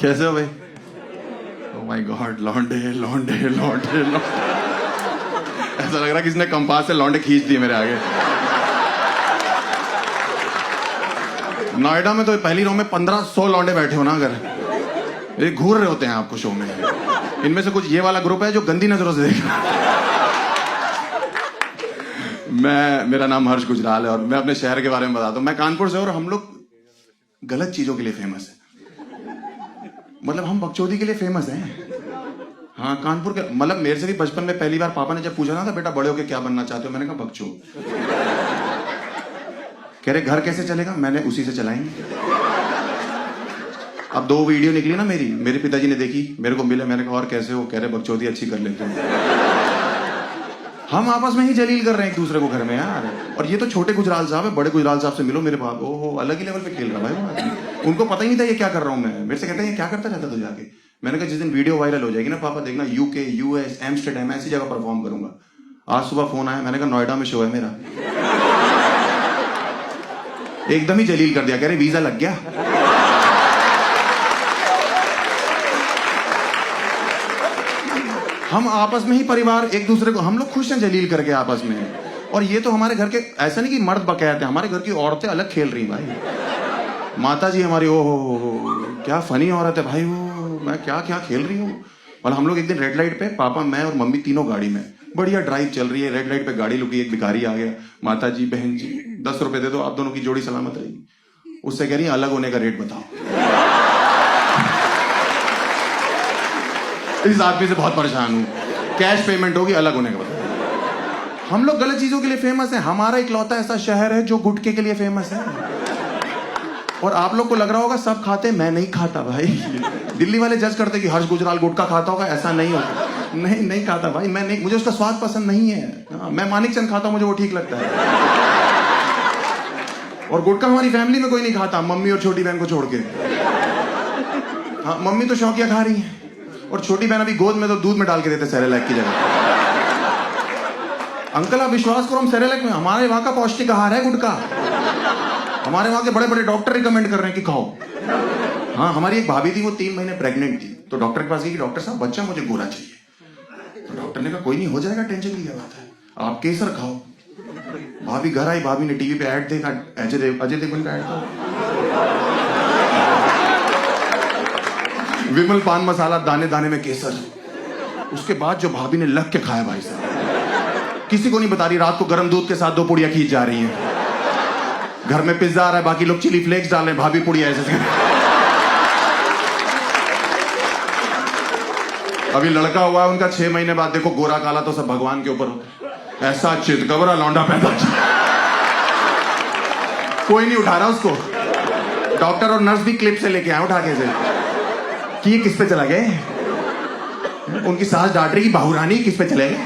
कैसे हो भाई? ओह माय गॉड, लौंडे लौंडे लौंडे लौंडे। ऐसा लग रहा है किसने कंपास से लौंडे खींच दिए मेरे आगे। नोएडा में तो पहली रो में 1500 लौंडे बैठे हो ना, अगर ये घूर रहे होते हैं आपको शो में। इनमें से कुछ ये वाला ग्रुप है जो गंदी नजरों से देख रहा है। मेरा नाम हर्ष गुजराल है और मैं अपने शहर के बारे में बताता हूँ। मैं कानपुर से और हम लोग गलत चीजों के लिए फेमस है। मतलब हम बकचोदी के लिए फेमस हैं। हाँ, कानपुर के मतलब मेरे से भी बचपन में पहली बार पापा ने जब पूछा ना था, बेटा बड़े होके क्या बनना चाहते हो, मैंने कहा बकचोद। कह रहे घर कैसे चलेगा, मैंने उसी से चलाएंगे। अब 2 वीडियो निकली ना मेरे पिताजी ने देखी, मेरे को मिले, मैंने कहा और कैसे हो, कह रहे बकचोदी अच्छी कर लेते हो। हम आपस में ही जलील कर रहे हैं एक दूसरे को घर में यार। और ये तो छोटे गुजराल साहब है, बड़े गुजराल साहब से मिलो मेरे पास, ओहो अलग ही लेवल पे खेल रहा भाई वो। उनको पता ही नहीं था ये क्या कर रहा हूं मैं। मेरे से कहते हैं ये क्या करता रहता तू जाके। मैंने कहा जिस दिन वीडियो वायरल हो जाएगी ना पापा देखना, यूके, यूएस, एम्स्टर्डम ऐसी जगह परफॉर्म करूंगा। आज सुबह फोन आया, मैंने कहा नोएडा में शो है मेरा। एकदम ही जलील कर दिया, कह रहे वीजा लग गया। हम आपस में ही परिवार एक दूसरे को, हम लोग खुश हैं जलील करके आपस में। और ये तो हमारे घर के, ऐसा नहीं कि मर्द बकायत है, हमारे घर की औरतें अलग खेल रही भाई। माता जी हमारी, ओ हो क्या फनी औरत है भाई वो, मैं क्या क्या खेल रही हूँ। और हम लोग एक दिन रेड लाइट पे, पापा मैं और मम्मी तीनों गाड़ी में, बढ़िया ड्राइव चल रही है, रेड लाइट पे गाड़ी रुकी, एक भिखारी आ गया, माता जी बहन जी 10 रुपए दे दो, आप दोनों की जोड़ी सलामत रहेगी। उससे कह रही अलग होने का रेट बताओ। इस आदमी से बहुत परेशान हूं, कैश पेमेंट होगी, अलग होने का बताओ। हम लोग गलत चीजों के लिए फेमस हैं। हमारा इकलौता ऐसा शहर है जो गुटखे के लिए फेमस है। और आप लोग को लग रहा होगा सब खाते, मैं नहीं खाता भाई। दिल्ली वाले जज करते कि हर्ष गुजराल गुटखा खाता होगा, ऐसा नहीं होता। नहीं खाता भाई, मैं नहीं, मुझे उसका स्वाद पसंद नहीं है। मैं मानिकचंद खाता हूं, मुझे वो ठीक लगता है। और गुटखा हमारी फैमिली में कोई नहीं खाता, मम्मी और छोटी बहन को छोड़ के। हाँ, मम्मी तो शौकिया खा रही है और छोटी बहन अभी गोद में तो दूध में डाल के देते सेरेलैक की जगह। अंकल आप विश्वास करो, हम सेरेलैक में, हमारे वहां का पौष्टिक आहार है गुटखा। हमारे वहां के बड़े बड़े डॉक्टर रिकमेंड कर रहे हैं कि खाओ। हाँ, हमारी एक भाभी थी, वो 3 महीने प्रेग्नेंट थी, तो डॉक्टर के पास गई कि डॉक्टर साहब बच्चा मुझे गोरा चाहिए। तो डॉक्टर ने कहा कोई नहीं, हो जाएगा, टेंशन की क्या बात है, आप केसर खाओ। भाभी घर आई, भाभी ने टीवी पे ऐड देखा, अजय देवगन का ऐड था, विमल पान मसाला दाने दाने में केसर। उसके बाद जो भाभी ने लग के खाया भाई साहब, किसी को नहीं बता रही, रात को गर्म दूध के साथ 2 पुड़िया खींच जा रही हैं। घर में पिज्जा आ रहा है, बाकी लोग चिली फ्लेक्स डाल रहे हैं, भाभी पुड़िया ऐसे। अभी लड़का हुआ है उनका 6 महीने बाद, देखो गोरा काला तो सब भगवान के ऊपर होता है। ऐसा चितकबरा लौंडा पैदा, कोई नहीं उठा रहा उसको। डॉक्टर और नर्स भी क्लिप से लेके आए उठा के से कि ये किस पे चला गए। उनकी सास डांट रही, बाहुरानी किस पे चले गए,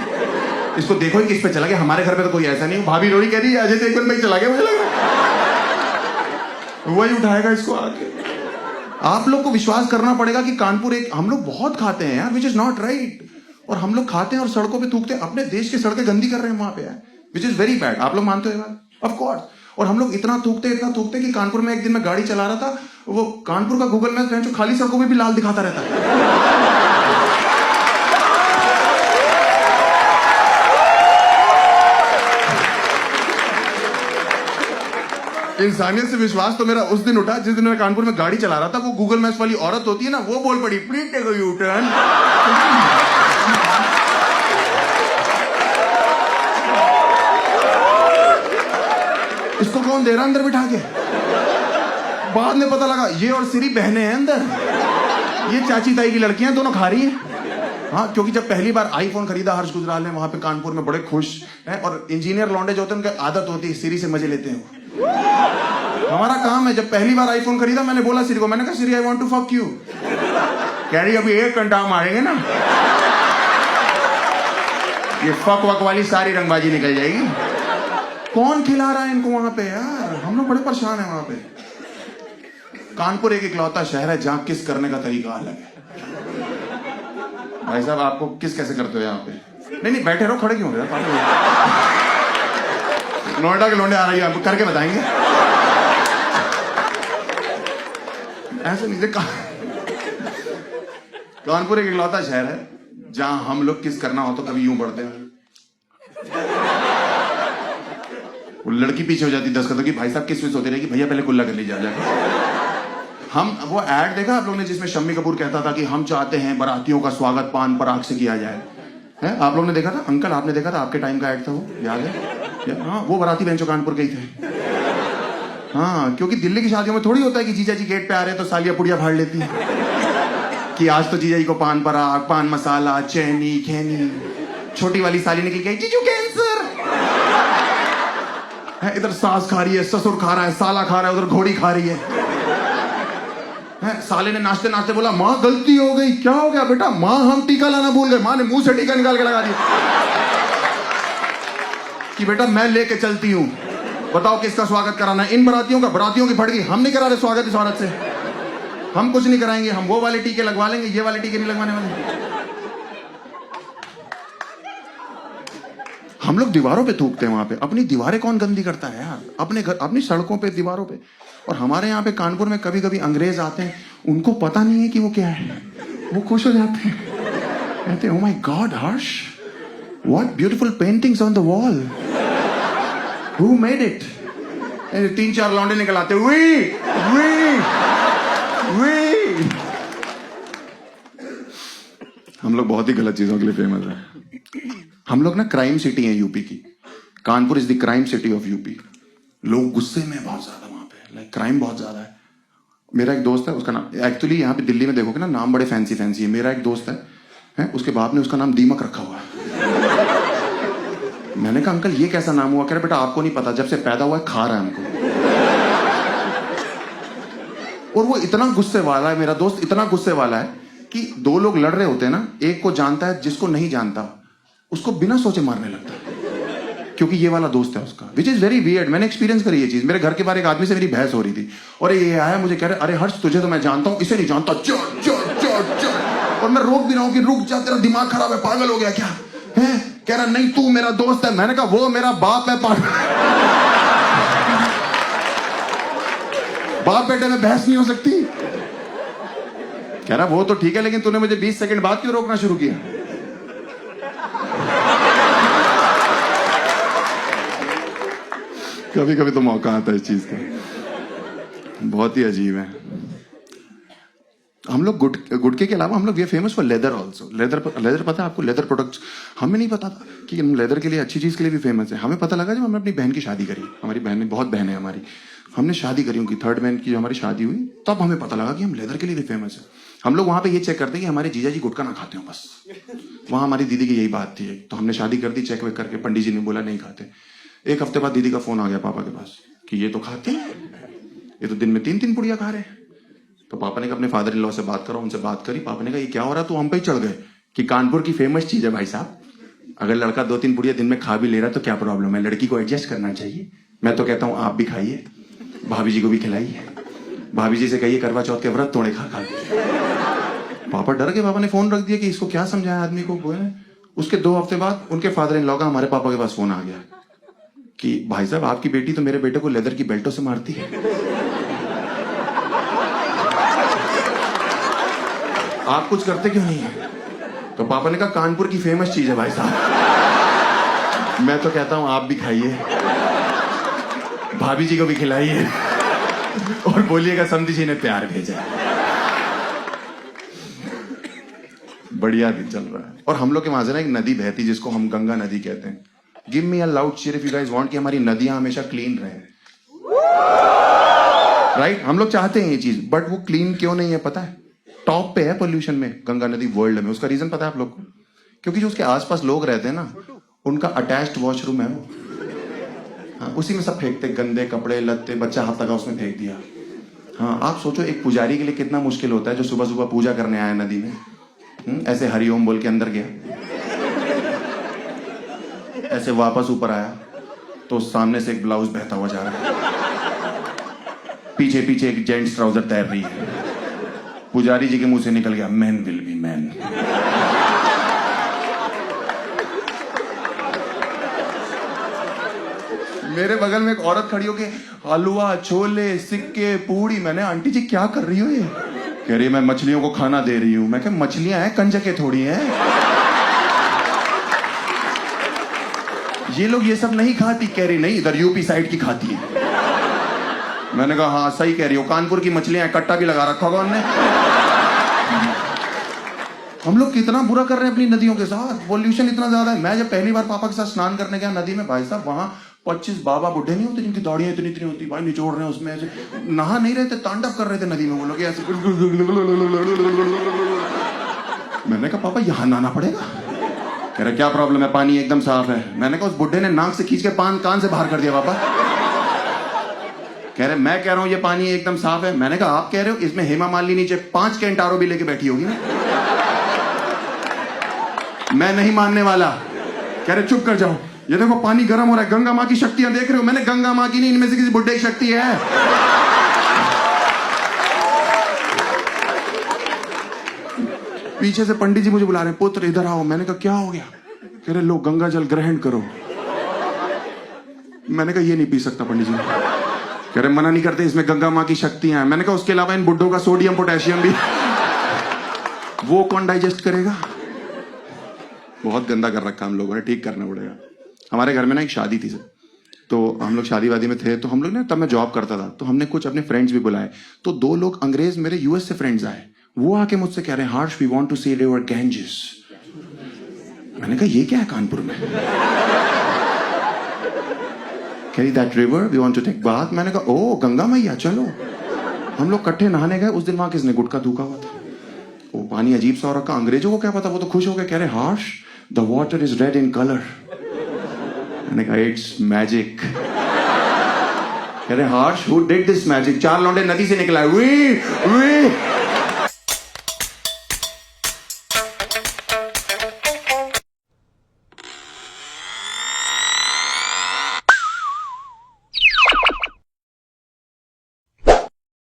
इसको देखो ही किस पे चला गया। हमारे घर पे तो कोई ऐसा नहीं। भाभी रोड़ी कह रही है अजय देवगन पे चला गया, मुझे लग रहा है वही उठाएगा इसको आके। आप लोग को विश्वास करना पड़ेगा कि कानपुर एक, हम लोग बहुत खाते हैं यार, विच इज नॉट राइट। और हम लोग खाते हैं और सड़कों पे थूकते हैं, अपने देश की सड़कें गंदी कर रहे हैं वहां पे, विच इज वेरी बैड। आप लोग मानते हो ऑफ कोर्स। और हम लोग इतना थूकते कि कानपुर में एक दिन मैं गाड़ी चला रहा था, वो कानपुर का गूगल मैप जो खाली सड़कों में भी लाल दिखाता रहता है। इंसानियत से विश्वास तो मेरा उस दिन उठा जिस दिन मैं कानपुर में गाड़ी चला रहा था। वो गूगल मैप्स वाली औरत होती है ना, वो बोल पड़ी please take a U turn. इसको कौन दे रहा अंदर बिठा के। बाद में पता लगा ये और सिरी बहनें हैं अंदर, ये चाची ताई की लड़कियां दोनों खा रही हैं। हाँ, क्योंकि जब पहली बार आईफोन खरीदा हर्ष गुजराल ने, वहां पे कानपुर में बड़े खुश हैं। और इंजीनियर लौंडे जो होते हैं उनकी आदत होती है सिरी से मजे लेते हैं। हमारा काम है, जब पहली बार आईफोन खरीदा मैंने बोला सिरी को, मैंने कहा Siri I want to fuck you. कह रही अभी 1 घंटा मारेंगे ना, ये फक वक वाली सारी रंगबाजी निकल जाएगी। कौन खिला रहा है इनको वहां पे यार, हम लोग बड़े परेशान हैं वहां पे। कानपुर एक इकलौता शहर है जहां किस करने का तरीका अलग है। भाई साहब आपको किस कैसे करते हो यहाँ पे? नहीं बैठे रहो, खड़े क्यों हो रहे? नोएडा के लौंडे आ रही है, आपको करके बताएंगे। ऐसे नहीं कानपुर एक इकलौता शहर है जहां हम लोग किस करना हो तो कभी यूं पढ़ते हैं, वो लड़की पीछे हो जाती 10 कदम की, भाई साहब किस में सोते रहेगी, भैया पहले कुल्ला कर लीजिए जाकर। हम वो ऐड देखा आप लोग ने जिसमें शम्मी कपूर कहता था कि हम चाहते हैं बारातियों का स्वागत पान पराग से किया जाए, है? आप लोग ने देखा था? अंकल आपने देखा था? आपके टाइम का ऐड था वो, याद है? हाँ, वो बाराती बेंचो कानपुर के ही थे। हाँ, क्योंकि दिल्ली की शादियों में थोड़ी होता है कि जीजा जी गेट पे आ रहे हैं तो सालियां पुड़िया फाड़ लेती है कि आज तो जीजा जी को पान पराग, पान मसाला, चैनी खैनी। छोटी वाली साली निकल गई, जीजू कैंसर है, इधर सास खा रही है, ससुर खा रहा है, साला खा रहा है, उधर घोड़ी खा रही है। साले ने नाचते नाचते बोला, माँ गलती हो गई। क्या हो गया बेटा? माँ हम टीका लाना भूल गए। माँ ने मुंह से टीका निकाल के लगा दिया कि बेटा मैं लेके चलती हूँ, बताओ किसका स्वागत कराना है? इन बरातियों का। बरातियों की फट गई, हम नहीं करा रहे स्वागत इस औरत से, हम कुछ नहीं कराएंगे, हम वो वाले टीके लगवा लेंगे, ये वाले टीके नहीं लगवाने वाले। हम लोग दीवारों पे थूकते हैं वहां पे। अपनी दीवारें कौन गंदी करता है यार? अपने घर, अपनी सड़कों पे, दीवारों पे। और हमारे यहाँ पे कानपुर में कभी कभी अंग्रेज आते हैं, उनको पता नहीं है कि वो क्या है, वो खुश हो जाते हैं, कहते हैं, oh my God Harsh, what beautiful paintings on the wall, who made it? 3-4 लौंडे निकल आते, वी। हम लोग बहुत ही गलत चीजों के लिए फेमस है। हम लोग ना क्राइम सिटी है यूपी की। Kanpur is the crime city of UP. लोग गुस्से में बहुत ज्यादा वहां पे, लाइक क्राइम बहुत ज्यादा है। मेरा एक दोस्त है, उसका नाम, एक्चुअली यहाँ पे दिल्ली में देखोगे ना नाम बड़े फैंसी फैंसी है। मेरा एक दोस्त है, उसके बाप ने उसका नाम दीमक रखा हुआ है। मैंने कहा अंकल ये कैसा नाम हुआ? कह रहे बेटा आपको नहीं पता, जब से पैदा हुआ है खा रहा है हमको। और वो इतना गुस्से वाला है, मेरा दोस्त इतना गुस्से वाला है कि 2 लोग लड़ रहे होते हैं ना, एक को जानता है, जिसको नहीं जानता उसको बिना सोचे मारने लगता है, क्योंकि ये वाला दोस्त है उसका, विच इज वेरी वियर्ड। मैंने एक्सपीरियंस करी ये चीज। मेरे घर के बाहर एक आदमी से मेरी बहस हो रही थी और ये आया मुझे कह रहे, अरे हर्ष तुझे तो मैं जानता हूं, इसे नहीं जानता, चोर चोर चोर चोर। और मैं रोक भी रहा हूं कि रुक जा, तेरा दिमाग खराब है, पागल हो गया क्या है? कह रहा नहीं तू मेरा दोस्त है। मैंने कहा वो मेरा बाप है, पागल। बाप बेटे में बहस नहीं हो सकती। कह रहा वो तो ठीक है, लेकिन तूने मुझे 20 सेकंड बाद क्यों रोकना शुरू किया? कभी कभी तो मौका आता है इस चीज का, बहुत ही अजीब है। हम लोग गुटके के अलावा हम लोग we are famous for leather also. Leather पता है आपको? लेदर प्रोडक्ट्स हमें नहीं पता था कि हम लेदर के लिए अच्छी चीज के लिए भी फेमस है। हमें पता लगा जब हमने अपनी बहन की शादी करी। हमारी बहन, बहुत बहन है हमारी, हमने शादी करी उनकी, 3rd बहन की जो हमारी शादी हुई, तब हमें पता लगा कि हम लेदर के लिए भी फेमस है। हम लोग वहां पे ये चेक करते हैं कि हमारे जीजा जी गुटखा ना खाते हो बस। वहां हमारी दीदी की यही बात थी, तो हमने शादी कर दी चेक वेक करके। पंडित जी ने बोला नहीं खाते। 1 हफ्ते बाद दीदी का फोन आ गया पापा के पास कि ये तो खाते हैं, ये तो दिन में 3-3 पुड़िया खा रहे हैं। तो पापा ने कहा अपने फादर इन लॉ से बात करो, उनसे बात करी। पापा ने कहा ये क्या हो रहा है? तो हम पे ही चढ़ गए कि कानपुर की फेमस चीज है भाई साहब, अगर लड़का 2-3 पुड़िया दिन में खा भी ले रहा है तो क्या प्रॉब्लम है? लड़की को एडजस्ट करना चाहिए। मैं तो कहता हूँ आप भी खाइए, भाभी जी को भी खिलाइए, भाभी जी से कहिए करवा चौथ के व्रत तोड़े खा खा। पापा डर गए। पापा ने फोन रख दिया कि इसको क्या समझाया आदमी को। उसके 2 हफ्ते बाद उनके फादर इन लॉ का हमारे पापा के पास फोन आ गया कि भाई साहब आपकी बेटी तो मेरे बेटे को लेदर की बेल्टों से मारती है, आप कुछ करते क्यों नहीं है? तो पापा ने कहा कानपुर की फेमस चीज है भाई साहब। मैं तो कहता हूं आप भी खाइए, भाभी जी को भी खिलाइए और बोलिएगा समझी जी ने प्यार भेजा। बढ़िया दिन चल रहा है। और हम लोग के वहां से ना एक नदी बहती जिसको हम गंगा नदी कहते हैं। Give me a loud cheer if you guys want कि हमारी नदियां हमेशा क्लीन रहे। राइट? हम लोग चाहते हैं ये चीज, बट वो क्लीन क्यों नहीं है पता है? टॉप पे है पोल्यूशन में गंगा नदी वर्ल्ड में। उसका रीजन पता है आप लोग को? क्योंकि जो उसके आसपास लोग रहते हैं ना, उनका अटैच्ड वॉशरूम है वो। हाँ, उसी में सब फेंकते, गंदे कपड़े लत्ते, बच्चा हाथ लगा उसमें फेंक दिया। हाँ, आप सोचो एक पुजारी के लिए कितना मुश्किल होता है जो सुबह सुबह पूजा करने आया नदी में, ऐसे हरिओम बोल के अंदर गया, ऐसे वापस ऊपर आया तो सामने से एक ब्लाउज बहता हुआ जा रहा है, पीछे पीछे एक जेंट्स ट्राउजर तैर रही है। पुजारी जी के मुंह से निकल गया मैन विल बी मैन। मेरे बगल में एक औरत खड़ी होके हलवा छोले सिक्के पूड़ी। मैंने आंटी जी क्या कर रही हो ये? कह रही है मैं मछलियों को खाना दे रही हूं। मैं कह मछलियां हैं, कंजके थोड़ी हैं। ये लोग ये सब नहीं खाती। कह रही नहीं, इधर यूपी साइड की खाती है। मैंने कहा हाँ सही कह रही हो, कानपुर की मछलियां हैं, कट्टा भी लगा रखा होगा उनने। हम लोग कितना बुरा कर रहे हैं अपनी नदियों के साथ, पॉल्यूशन इतना ज्यादा है। मैं जब पहली बार पापा के साथ स्नान करने गया नदी में, भाई साहब वहां 25 बाबा बुढ़े नहीं होते जिनकी दाढ़ियां इतनी इतनी होती, भाई निचोड़ रहे हैं उसमें, ऐसे नहा नहीं रहे थे, तांडव कर रहे थे नदी में वो लोग ऐसे। मैंने कहा पापा यहां नहाना पड़ेगा? कह रहे क्या प्रॉब्लम है, पानी एकदम साफ है। मैंने कहा उस बुढ़े ने नाक से खींच के कान से बाहर कर दिया पापा। कह रहे मैं कह रहा हूं ये पानी एकदम साफ है। मैंने कहा आप कह रहे हो, इसमें हेमा मालिनी नीचे 5 कैंटारो भी लेके बैठी होगी ना। मैं नहीं मानने वाला। कह रहे चुप कर जाओ, ये देखो पानी गर्म हो रहा है, गंगा मां की शक्तियां देख रहे हो? मैंने गंगा मां की नहीं, इनमें से किसी बुढ़े की शक्ति है। पीछे से पंडित जी मुझे बुला रहे हैं, पुत्र इधर आओ। मैंने कहा क्या हो गया? कह रहे लो गंगा जल ग्रहण करो। मैंने कहा ये नहीं पी सकता पंडित जी। कह रहे मना नहीं करते, इसमें गंगा मां की शक्तियां हैं। मैंने कहा उसके अलावा इन बुड्ढों का सोडियम पोटेशियम भी वो कौन डाइजेस्ट करेगा? बहुत गंदा कर रखा हम लोगों ने, ठीक करना पड़ेगा। हमारे घर में ना एक शादी थी सर, तो हम लोग शादी वादी में थे, तो हम लोग ना, तब मैं जॉब करता था, तो हमने कुछ अपने फ्रेंड्स भी बुलाए। तो 2 लोग अंग्रेज मेरे यूएस से फ्रेंड्स आए, वो आके मुझसे कह रहे हैं Harsh we want to see river Ganges. मैंने कहा ये क्या है कानपुर में? कह रही that river we want to take bath. मैंने कहा ओ गंगा मैया चलो। हम लोग इकट्ठे नहाने गए। उस दिन वहां किसने गुटखा थूका हुआ था, वो पानी अजीब सा हो रखा। अंग्रेजों को क्या पता, वो तो खुश हो गए, कह रहे Harsh the water is red in colour. मैंने कहा इट्स मैजिक। कह रहे Harsh who did this magic? 4 लौंडे नदी से निकला, वी वी